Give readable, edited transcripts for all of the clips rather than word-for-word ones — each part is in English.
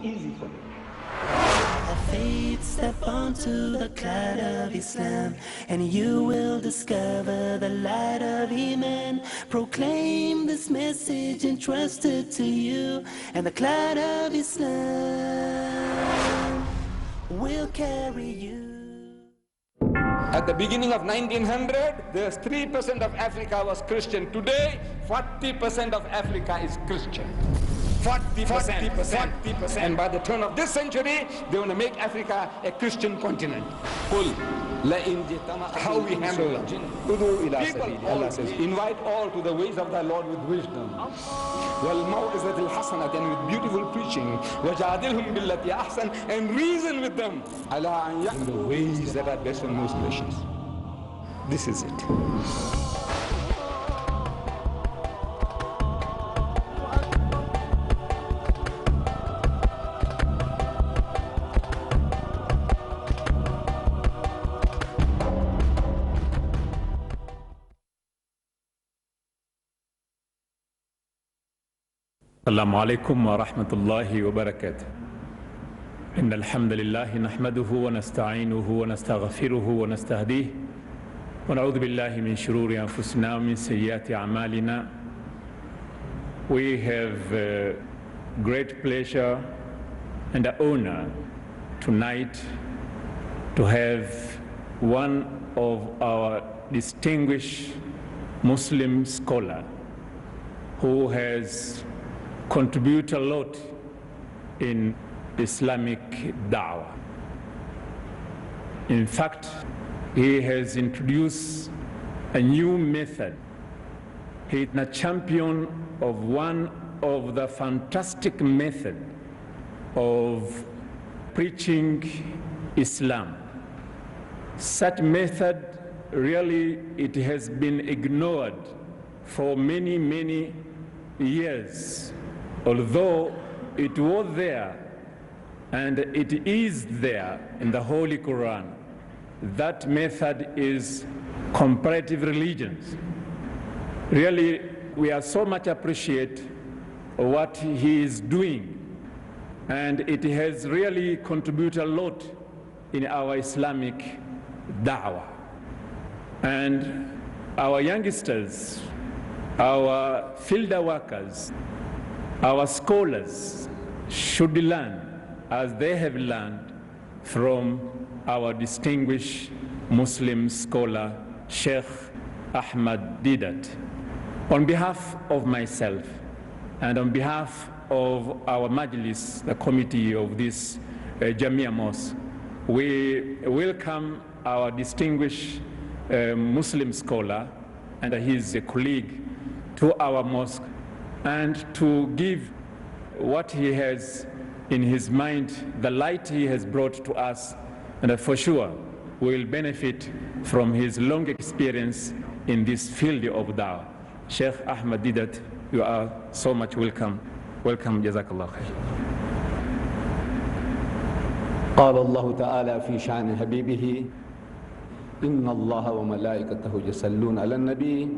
easy for you. Faith, step onto the cloud of Islam, and you will discover the light of Iman. Proclaim this message entrusted to you, and the cloud of Islam will carry you. At the beginning of 1900, there's 3% of Africa was Christian. Today, 40% of Africa is Christian. 40%. And by the turn of this century, they want to make Africa a Christian continent. How we handle them. People, Allah says, invite all to the ways of thy Lord with wisdom. And with beautiful preaching. And reason with them. In the ways that are best and most gracious. This is it. السلام عليكم ورحمة الله وبركاته. إن الحمد لله نحمده ونستعينه ونستغفره ونستهديه ونعوذ بالله من شرور أنفسنا ومن سيئات أعمالنا. We have great pleasure and honor tonight to have one of our distinguished Muslim scholar who has contribute a lot in Islamic da'wah. In fact, he has introduced a new method. He is a champion of one of the fantastic method of preaching Islam. Such method, really, it has been ignored for many, many years. Although it was there and it is there in the Holy Quran, that method is comparative religions. Really, we are so much appreciate what he is doing, and it has really contributed a lot in our Islamic da'wah. And our youngsters, our field workers, our scholars should learn as they have learned from our distinguished Muslim scholar, Sheikh Ahmed Deedat. On behalf of myself and on behalf of our Majlis, the committee of this Jamia Mosque, we welcome our distinguished Muslim scholar and his colleague to our mosque, and to give what he has in his mind, the light he has brought to us, and for sure we will benefit from his long experience in this field of da'wah. Sheikh Ahmed Deedat, you are so much welcome. Welcome, Jazakallah khair. قال الله تعالى في شأن حبيبه إن الله وملائكته يصلون على النبي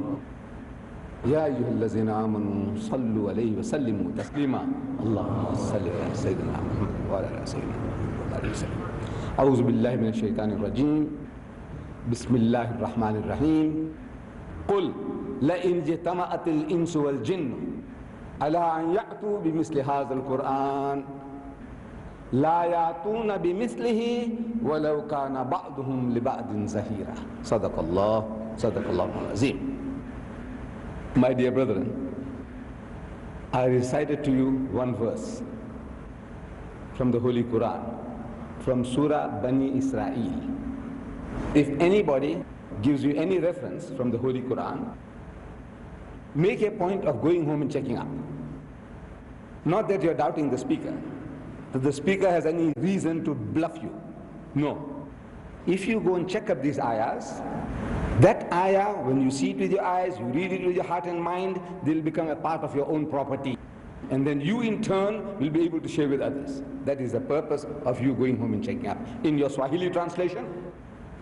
يا أيها الذين آمنوا صلوا عليه وسلموا تسليما اللهم صل على سيدنا محمد وعلى آل سيدنا محمد وسلم. أعوذ بالله من الشيطان الرجيم بسم الله الرحمن الرحيم قل لئن اجتمعت الإنس والجن على أن يأتوا بمثل هذا القرآن لا يأتون بمثله ولو كان بعضهم لبعض زهيرا صدق الله العظيم. My dear brethren, I recited to you one verse from the Holy Quran, from Surah Bani Israel. If anybody gives you any reference from the Holy Quran, make a point of going home and checking up. Not that you're doubting the speaker, that the speaker has any reason to bluff you. No. If you go and check up these ayahs, that ayah, when you see it with your eyes, you read it with your heart and mind, they'll become a part of your own property. And then you in turn will be able to share with others. That is the purpose of you going home and checking up. In your Swahili translation,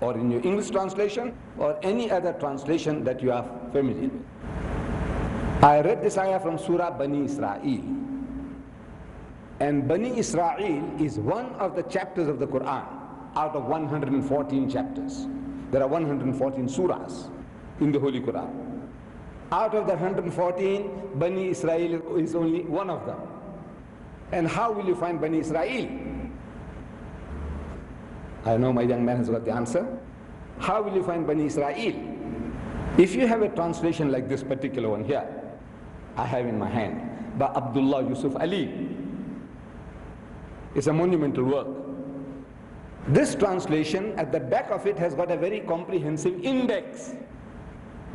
or in your English translation, or any other translation that you are familiar with. I read this ayah from Surah Bani Israel. And Bani Israel is one of the chapters of the Quran out of 114 chapters. There are 114 surahs in the Holy Quran. Out of the 114, Bani Israel is only one of them. And how will you find Bani Israel? I know my young man has got the answer. How will you find Bani Israel? If you have a translation like this particular one here, I have in my hand, by Abdullah Yusuf Ali. It's a monumental work. This translation, at the back of it, has got a very comprehensive index,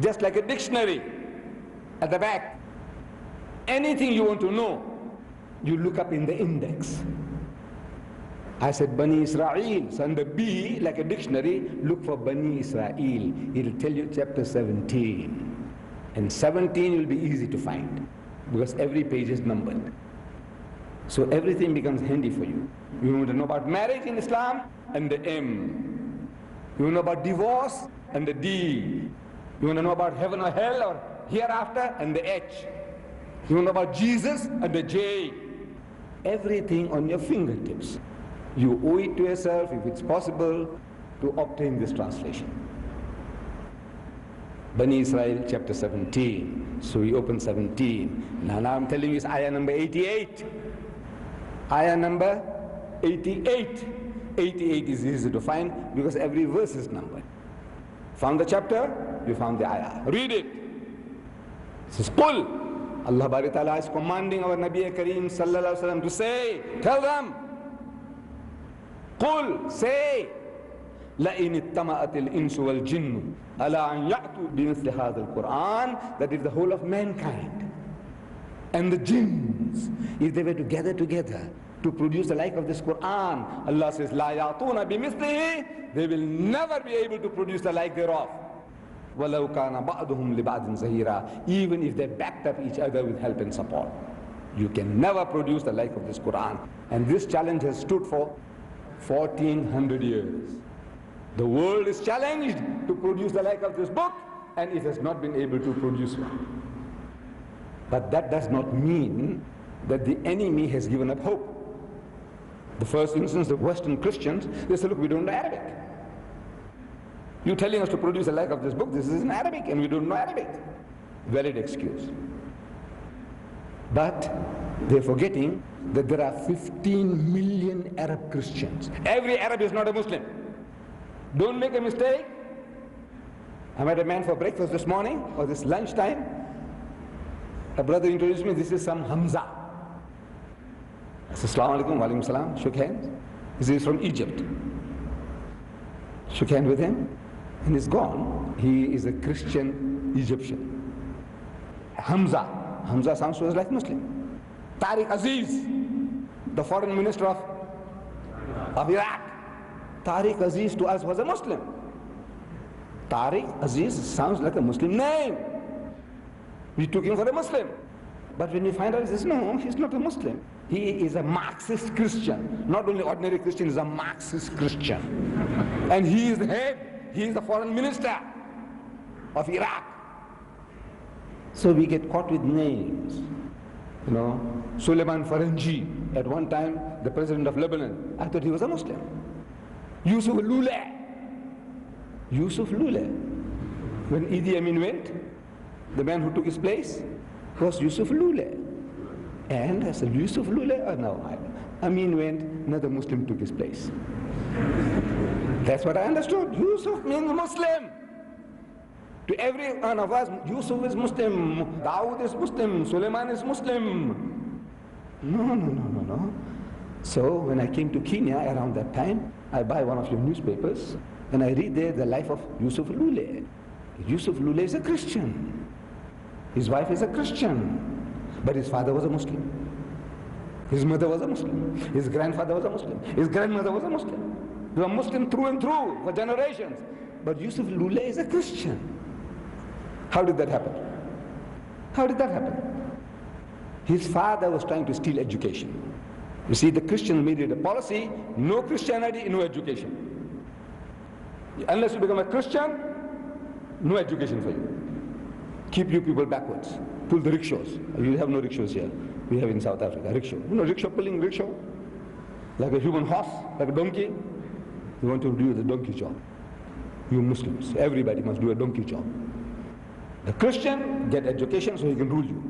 just like a dictionary at the back. Anything you want to know, you look up in the index. I said Bani Israel, so under B, like a dictionary, look for Bani Israel. It'll tell you chapter 17. And 17 will be easy to find, because every page is numbered. So everything becomes handy for you. You want to know about marriage in Islam, and the M. You want to know about divorce, and the D. You want to know about heaven or hell or hereafter, and the H. You want to know about Jesus, and the J. Everything on your fingertips. You owe it to yourself, if it's possible, to obtain this translation. Bani Israel, chapter 17. So we open 17. Now I'm telling you it's ayah number 88. Ayah number 88. 88 is easy to find because every verse is numbered. Found the chapter, you found the ayah. Read it. It says, Qul. Allah Bari Ta'ala is commanding our Nabi Kareem Sallallahu Alaihi Wasallam to say, tell them, Qul, say, لَإِنِ اتَّمَأَتِ الْإِنسُ وَالْجِنُّ أَلَا أَنْ يَأْتُوا بِمِثْلِ هَذَا الْقُرْآنِ. That is the whole of mankind and the jinns, if they were to gather together to produce the like of this Quran, Allah says, لَا يَأْتُونَ بِمِثْلِهِ. They will never be able to produce the like thereof. وَلَوْ كَانَ بَعْضُهُمْ لِبَعْضٍ زَهِيرًا. Even if they backed up each other with help and support, you can never produce the like of this Quran. And this challenge has stood for 1400 years. The world is challenged to produce the like of this book, and it has not been able to produce one. But that does not mean that the enemy has given up hope. The first instance, the Western Christians, they say, look, we don't know Arabic. You're telling us to produce the like of this book, this is in Arabic, and we don't know Arabic. Valid excuse. But they're forgetting that there are 15 million Arab Christians. Every Arab is not a Muslim. Don't make a mistake. I met a man for breakfast this morning, or this lunchtime. A brother introduced me, this is some Hamza. I said, Assalamu alaikum, wa alaikum salam, shook hands. He says, he's from Egypt. Shook hands with him, and he's gone. He is a Christian Egyptian. Hamza. Hamza sounds to us like Muslim. Tariq Aziz, the foreign minister of Iraq. Tariq Aziz to us was a Muslim. Tariq Aziz sounds like a Muslim name. We took him for a Muslim. But when we find out, he says, no, he's not a Muslim. He is a Marxist Christian. Not only ordinary Christian, he's a Marxist Christian. And he is the head, he is the foreign minister of Iraq. So we get caught with names. You know, Suleiman Faranji, at one time, the president of Lebanon, I thought he was a Muslim. Yusuf Lula. Yusuf Lula. When Idi Amin went, the man who took his place was Yusuf Lula. And I said, Yusuf Lula? Oh, no, Amin went, another Muslim took his place. That's what I understood. Yusuf means Muslim. To every one of us, Yusuf is Muslim, Dawood is Muslim, Suleiman is Muslim. No. So when I came to Kenya around that time, I buy one of your newspapers and I read there the life of Yusuf Lule. Yusuf Lule is a Christian. His wife is a Christian, but his father was a Muslim. His mother was a Muslim. His grandfather was a Muslim. His grandmother was a Muslim. They were Muslim through and through for generations. But Yusuf Lule is a Christian. How did that happen? How did that happen? His father was trying to steal education. You see, the Christians made it a policy, no Christianity, no education. Unless you become a Christian, no education for you. Keep you people backwards. Pull the rickshaws. You have no rickshaws here. we have in South Africa, rickshaw. You know, rickshaw, pulling rickshaw, like a human horse, like a donkey. You want to do the donkey job. You Muslims, everybody must do a donkey job. The Christian get education so he can rule you.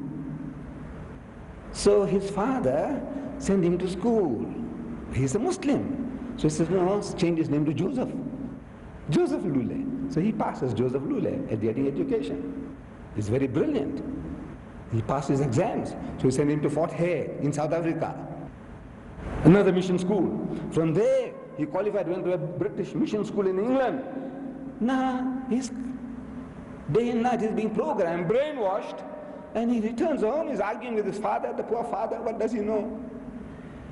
So his father sent him to school. He's a Muslim. So he says, no, change his name to Joseph. Joseph Lule. So he passes Joseph Lule at getting education. He's very brilliant. He passed his exams. So he sent him to Fort Hare in South Africa. Another mission school. From there, he qualified, went to a British mission school in England. Now, he's day and night he's being programmed, brainwashed, and he returns home, he's arguing with his father, the poor father, what does he know?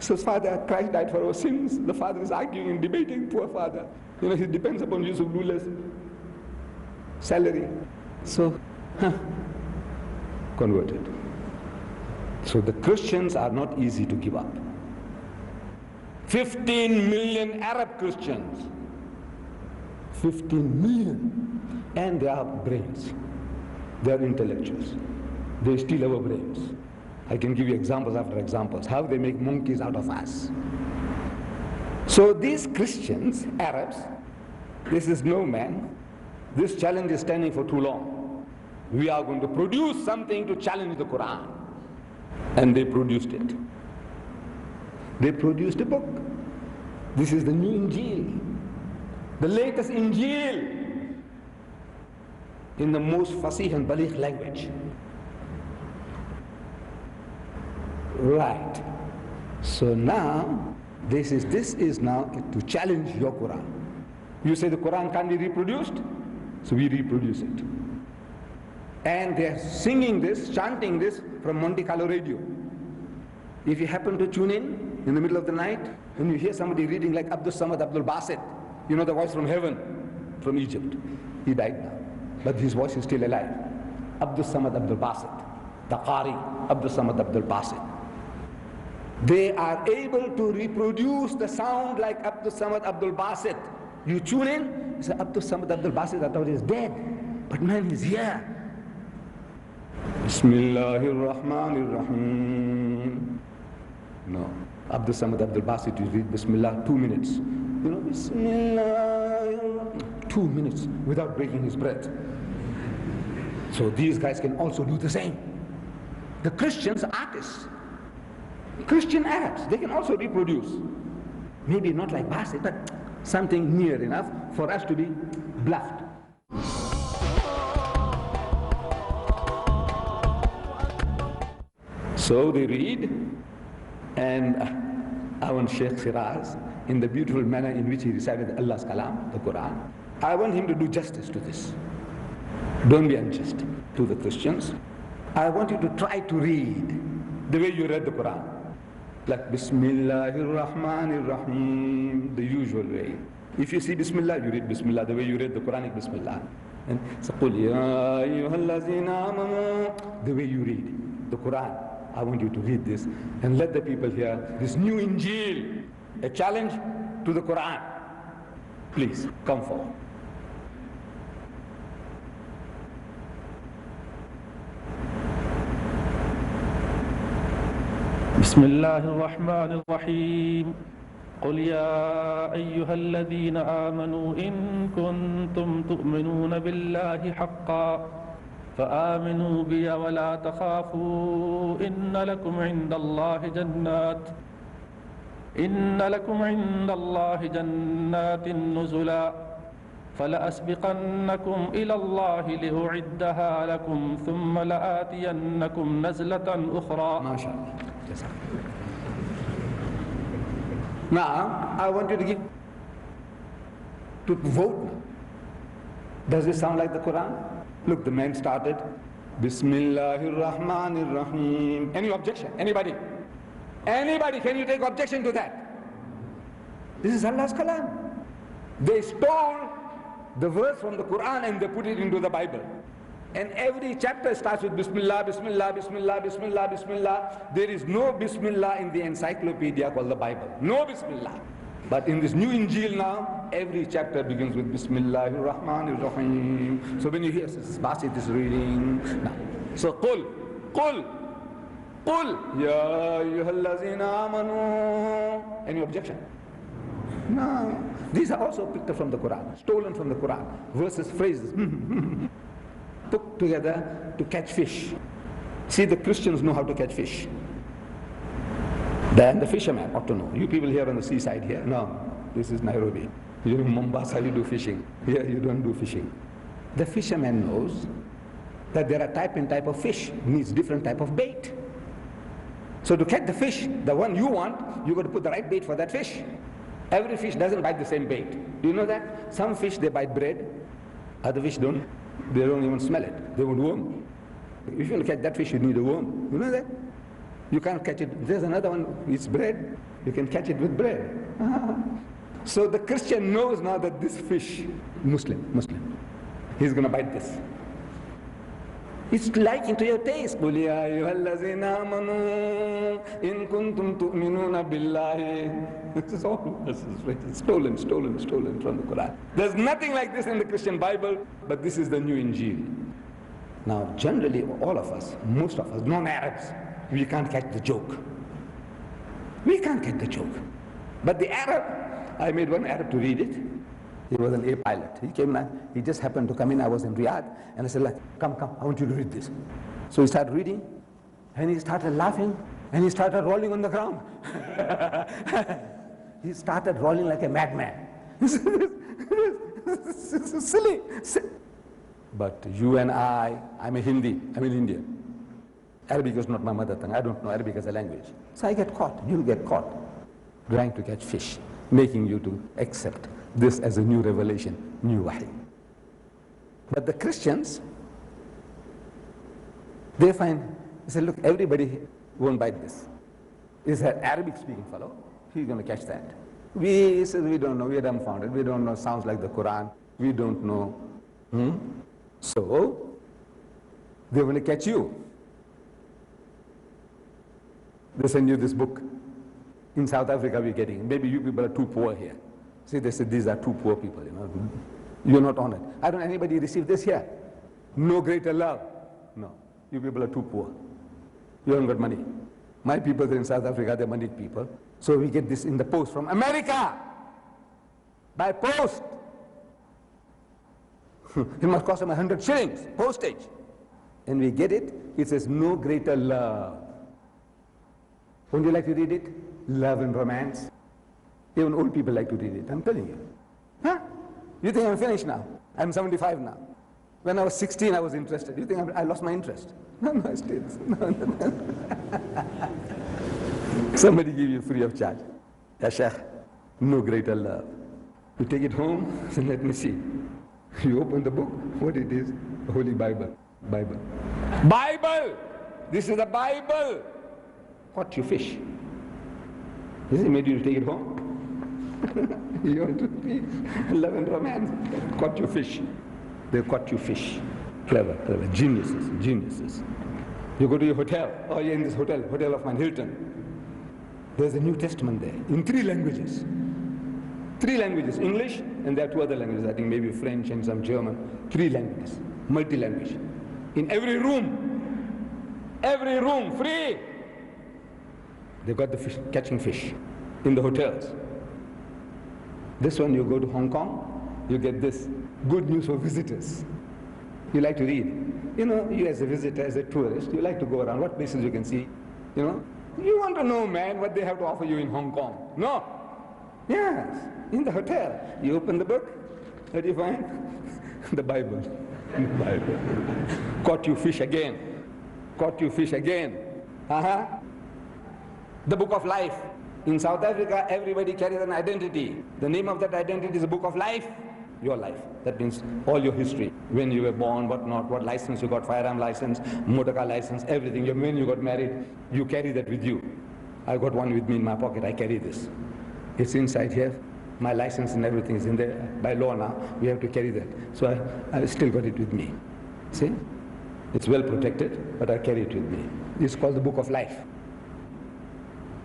So his father, Christ died for our sins. The father is arguing and debating, poor father. You know, he depends upon Yusuf Lula's salary. So, converted. So the Christians are not easy to give up. 15 million Arab Christians. 15 million. And they are brains. They are intellectuals. They steal our brains. I can give you examples after examples, how they make monkeys out of us. So these Christians, Arabs, this is no man. This challenge is standing for too long. We are going to produce something to challenge the Quran. And they produced it. They produced a book. This is the new Injil. The latest Injil in the most Fasih and Baligh language. Right. So now, this is now to challenge your Quran. You say the Quran can't be reproduced, so we reproduce it. And they are singing this, chanting this from Monte Carlo radio. If you happen to tune in the middle of the night, and you hear somebody reading like Abdul Samad Abdul Basit, you know the voice from heaven, from Egypt. He died now, but his voice is still alive. Abdul Samad Abdul Basit, the Qari, Abdul Samad Abdul Basit. They are able to reproduce the sound like Abdul Samad Abdul Basit. You tune in, you say, Abdul Samad Abdul Basit, I thought he's dead. But man, he's here. Bismillahir Rahmanir Rahim. No. Abdul Samad Abdul Basit, you read Bismillah 2 minutes. You know, Bismillah, 2 minutes without breaking his breath. So these guys can also do the same. The Christians, artists, Christian Arabs, they can also reproduce. Maybe not like Basit, but something near enough for us to be bluffed. So they read, and I Sheikh Siraz, in the beautiful manner in which he recited Allah's Kalam, the Quran, I want him to do justice to this. Don't be unjust to the Christians. I want you to try to read the way you read the Quran. Like Bismillahir Rahmanir Rahim, the usual way. If you see Bismillah, you read Bismillah the way you read the Quranic Bismillah. And so, Qul ya ayyuhallazina amanu, the way you read the Quran. I want you to read this and let the people hear this new Injil, a challenge to the Quran. Please, come forward. بسم الله الرحمن الرحيم قل يا أيها الذين آمنوا إن كنتم تؤمنون بالله حقا فآمنوا بي ولا تخافوا إن لكم عند الله جنات نزلا فلأسبقنكم إلى الله لأعدها لكم ثم لآتينكم نزلة أخرى. ما شاء الله. Now, I want you to vote. Does this sound like the Quran? Look, the man started, Bismillahir Rahmanir Rahim. Any objection? Anybody? Anybody, can you take objection to that? This is Allah's Kalam. They stole the verse from the Quran and they put it into the Bible. And every chapter starts with Bismillah, Bismillah, Bismillah, Bismillah, Bismillah. There is no Bismillah in the encyclopedia called the Bible. No Bismillah. But in this new Injil now, every chapter begins with Bismillahir Rahmanir Rahim. So when you hear Basit is reading, now. So Qul, قُلْ يَا أَيُّهَا الَّذِينَ آمَنُوا. Any objection? No. These are also picked up from the Quran, stolen from the Quran. Verses, phrases, put together to catch fish. See, the Christians know how to catch fish. Then the fisherman ought to know. You people here on the seaside here, no, this is Nairobi. You in Mombasa, you do fishing. Here you don't do fishing. The fisherman knows that there are type and type of fish, needs different type of bait. So to catch the fish, the one you want, you got to put the right bait for that fish. Every fish doesn't bite the same bait. Do you know that? Some fish, they bite bread. Other fish don't. They don't even smell it. They want worm. If you want to catch that fish, you need a worm. You know that? You can't catch it. There's another one, it's bread. You can catch it with bread. So the Christian knows now that this fish, Muslim, he's going to bite this. It's liking to your taste. قُلْ يَا أَيُّهَا الَّذِينَ آمَنُوا إِن كُنْتُمْ تُؤْمِنُونَ بِاللَّهِ. This is all. This is stolen from the Quran. There's nothing like this in the Christian Bible, but this is the new Injil. Now, generally, all of us, most of us, non-Arabs, we can't catch the joke. We can't catch the joke. But the Arab, I made one Arab to read it. He was an A pilot. He came in, he just happened to come in. I was in Riyadh, and I said, like, come, I want you to read this. So he started reading, and he started laughing, and he started rolling on the ground. He started rolling like a madman. This is silly. But you and I'm a Hindi, I'm in India. Arabic is not my mother tongue. I don't know Arabic as a language. So I get caught, you'll get caught, trying to catch fish, making you to accept this as a new revelation, new wahi. But the Christians, they say, look, everybody won't bite this. It's an Arabic speaking fellow, he's going to catch that. We said, we don't know, we're dumbfounded, we don't know, sounds like the Quran, we don't know. So, they're going to catch you. They send you this book. In South Africa we're getting, maybe you people are too poor here. See, they said these are too poor people, You're not honored. I don't know anybody receive this here. No greater love. No, you people are too poor. You haven't got money. My people in South Africa, they're moneyed people. So we get this in the post from America. By post. It must cost them 100 shillings, postage. And we get it, it says no greater love. Wouldn't you like to read it? Love and romance. Even old people like to read it, I'm telling you. Huh? You think I'm finished now? I'm 75 now. When I was 16, I was interested. You think I lost my interest? No, I still. No. Somebody give you free of charge. Ya Sheikh, no greater love. You take it home, so let me see. You open the book, what it is? The Holy Bible. Bible! This is the Bible! Caught you fish. This is made you to take it home. You want to read love and romance? Caught you fish. They caught you fish. Clever. Geniuses. You go to your hotel. Oh, you're in this hotel of mine, Hilton. There's a New Testament there, in 3 languages. 3 languages, English, and there are 2 other languages, I think maybe French and some German. 3 languages, multi-language. In every room, free. They've got the fish, catching fish in the hotels. This one, you go to Hong Kong, you get this, good news for visitors. You like to read. You as a visitor, as a tourist, you like to go around, what places you can see, You want to know, man, what they have to offer you in Hong Kong. No. Yes, in the hotel. You open the book, what do you find? The Bible. The Bible. Caught you fish again. The book of life. In South Africa, everybody carries an identity. The name of that identity is the book of life. Your life. That means all your history. When you were born, what not, what license you got, firearm license, motor car license, everything. When you got married, you carry that with you. I got one with me in my pocket, I carry this. It's inside here. My license and everything is in there. By law now, we have to carry that. So I still got it with me. See? It's well protected, but I carry it with me. It's called the book of life.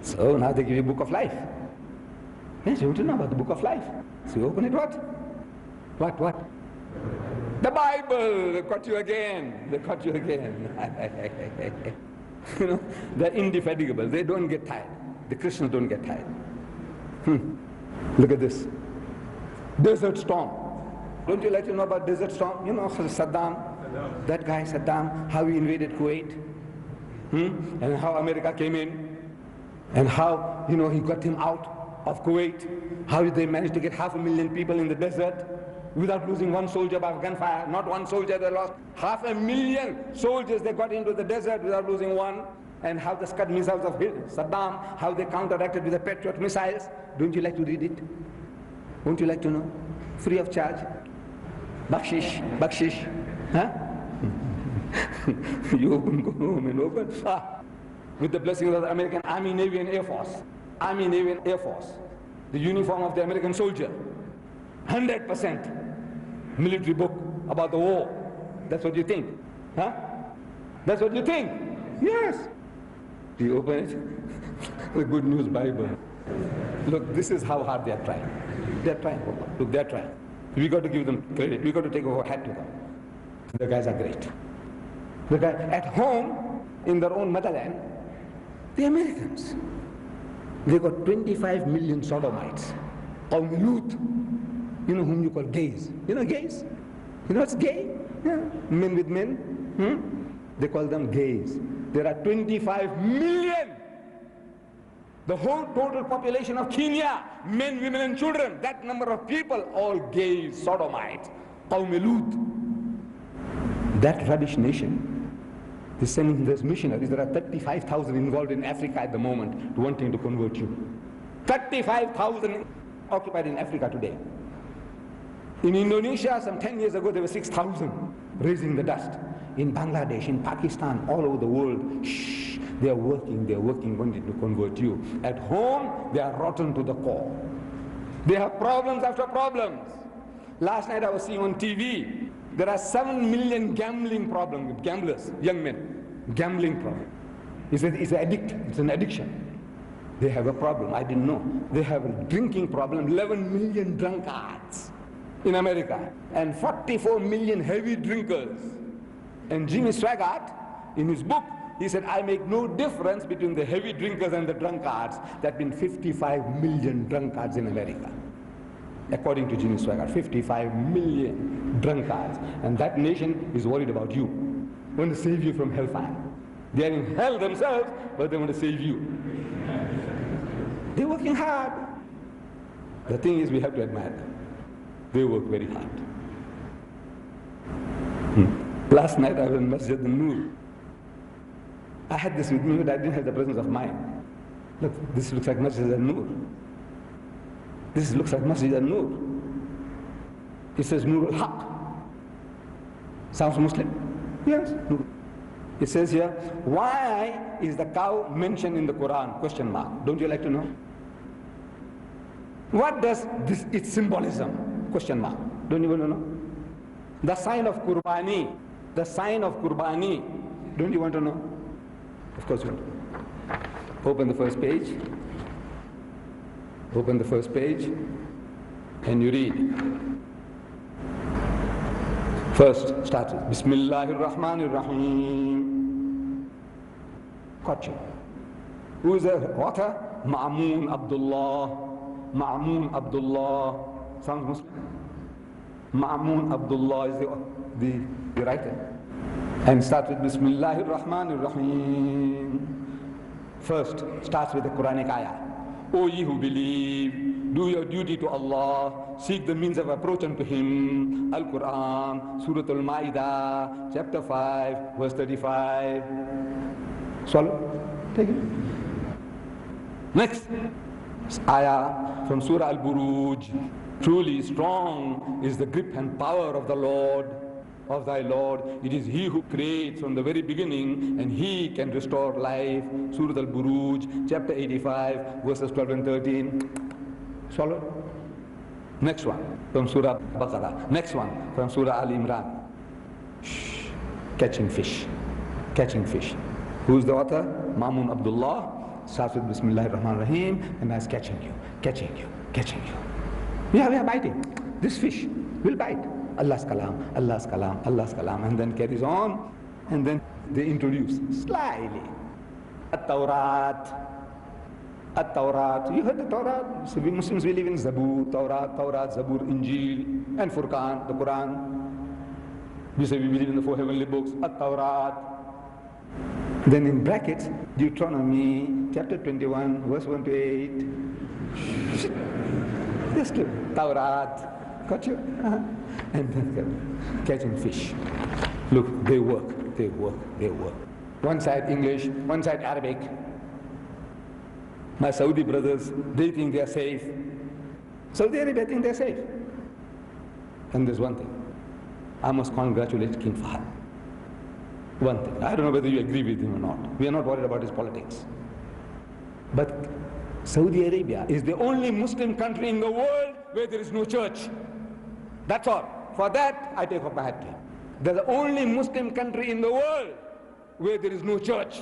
So now they give you a book of life. Yes, you want to know about the book of life. So you open it, what? The Bible! They caught you again. They're indefatigable. They don't get tired. The Christians don't get tired. Look at this. Desert storm. Don't you like to know about Desert Storm? Saddam, that guy Saddam, how he invaded Kuwait, and how America came in, and how, he got him out of Kuwait, how they managed to get 500,000 people in the desert without losing one soldier by gunfire. Not one soldier, they lost 500,000 soldiers. They got into the desert without losing one. And how the Scud missiles of Saddam, how they counteracted with the Patriot missiles. Don't you like to read it? Won't you like to know? Free of charge. Bakshish. Huh? You open, go home and open. With the blessings of the American Army, Navy and Air Force. Army, Navy and Air Force. The uniform of the American soldier. 100% military book about the war. That's what you think. Huh? That's what you think. Yes. You open it, the Good News Bible. Look, this is how hard they are trying. They are trying. Look, they are trying. We got to give them credit. We got to take our hat to them. The guys are great. The guys at home, in their own motherland, the Americans, they got 25 million sodomites. Youth, whom you call gays. Gays? What's gay? Yeah. Men with men. They call them gays. There are 25 million. The whole total population of Kenya, men, women and children, that number of people, all gays, sodomites, that rubbish nation is sending these missionaries. There are 35,000 involved in Africa at the moment wanting to convert you. 35,000 occupied in Africa today. In Indonesia, some 10 years ago, there were 6,000 raising the dust. In Bangladesh, in Pakistan, all over the world, they are working, wanting to convert you. At home, they are rotten to the core. They have problems after problems. Last night I was seeing on TV, there are 7 million gambling problems with gamblers, young men. Gambling problem. It's an addiction. They have a problem, I didn't know. They have a drinking problem, 11 million drunkards in America, and 44 million heavy drinkers. And Jimmy Swaggart, in his book, he said, I make no difference between the heavy drinkers and the drunkards. There have been 55 million drunkards in America. According to Jimmy Swaggart, 55 million drunkards. And that nation is worried about you. They want to save you from hellfire. They are in hell themselves, but they want to save you. They're working hard. The thing is, we have to admire them. They work very hard. Last night I was in Masjid al-Nur. I had this with me, but I didn't have the presence of mind. Look, this looks like Masjid al-Nur. This looks like Masjid al-Nur. It says Nur al-Haq. Sounds Muslim? Yes. Nur. It says here, why is the cow mentioned in the Quran? Question mark. Don't you like to know? What does its symbolism? Question mark. Don't you want to know? The sign of Qurbani. The sign of Qurbani. Don't you want to know? Of course you want to know. Open the first page. Open the first page and you read. First, start with Bismillahir Rahmanir Rahim. Got you. Who is the author? Ma'mun Abdullah. Ma'mun Abdullah. Sounds Muslim? Ma'mun Abdullah is the writer. And start with Bismillahir Rahmanir Rahim. First, starts with the Quranic ayah. O ye who believe, do your duty to Allah, seek the means of approach unto Him. Al-Quran, Surah Al-Ma'idah, chapter 5, verse 35. Swallow. Take it. Next, ayah from Surah Al-Buruj. Truly strong is the grip and power of the Lord, of thy Lord. It is He who creates from the very beginning, and He can restore life. Surah Al-Buruj, chapter 85, verses 12 and 13. Swallow. Next one from Surah Baqarah. Next one from Surah Al-Imran. Shh. Catching fish. Catching fish. Who's the author? Ma'mun Abdullah. Starts with Bismillahir Rahmanir Rahim, and that's catching you, catching you, catching you. We are biting. This fish will bite. Allah's kalam, Allah's kalam, Allah's kalam, and then carries on, and then they introduce slyly At-Tawrat. At-Tawrat. You heard the Torah? So we Muslims believe in Zabur, Tawrat, Zabur, Injil, and Furqan, the Quran. We say we believe in the 4 heavenly books, At-Tawrat. Then in brackets, Deuteronomy chapter 21, verse 1 to 8. Just Tawrat. Got you? And then catching fish. Look, they work. One side English, one side Arabic. My Saudi brothers, they think they are safe. Saudi Arabia think they are safe. And there's one thing. I must congratulate King Fahim. One thing. I don't know whether you agree with him or not. We are not worried about his politics. But Saudi Arabia is the only Muslim country in the world where there is no church. That's all. For that, I take off my hat to him. They're the only Muslim country in the world where there is no church.